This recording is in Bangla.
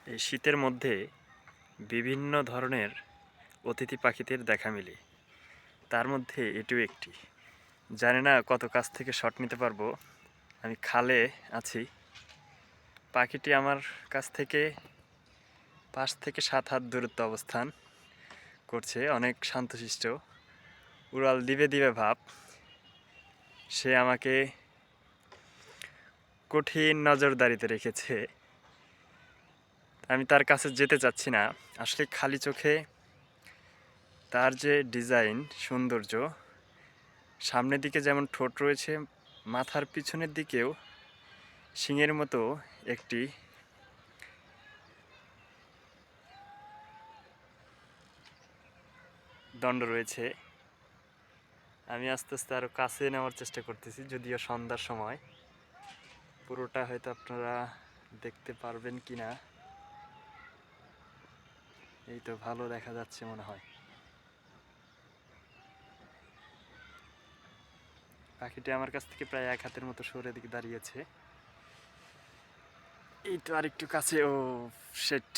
এই শীতের মধ্যে বিভিন্ন ধরনের অতিথি পাখিদের দেখা মেলে। তার মধ্যে এটিও একটি। জানি না কত কাছ থেকে শট নিতে পারবো। আমি খালে আছি। পাখিটি আমার কাছ থেকে 5 থেকে 7 হাত দূরত্ব অবস্থান করছে। অনেক শান্তশিষ্ট, উড়াল দিবে দিবে ভাব। সে আমাকে কঠিন নজরদারিতে রেখেছে। আমি তার কাছে যেতে চাচ্ছি না। আসলে খালি চোখে তার যে ডিজাইন, সৌন্দর্য, সামনের দিকে যেমন ঠোঁট রয়েছে, মাথার পিছনের দিকেও শিংয়ের মতো একটি দণ্ড রয়েছে। আমি আস্তে আস্তে আরও কাছে নেওয়ার চেষ্টা করতেছি, যদিও সন্ধ্যার সময়। পুরোটা হয়তো আপনারা দেখতে পারবেন কি না। এই তো ভালো দেখা যাচ্ছে মনে হয়। পাখিটি আমার কাছ থেকে প্রায় 1 হাতের মতো সরে দিকে দাঁড়িয়েছে। এই তো আরেকটু কাছে। ও শিট!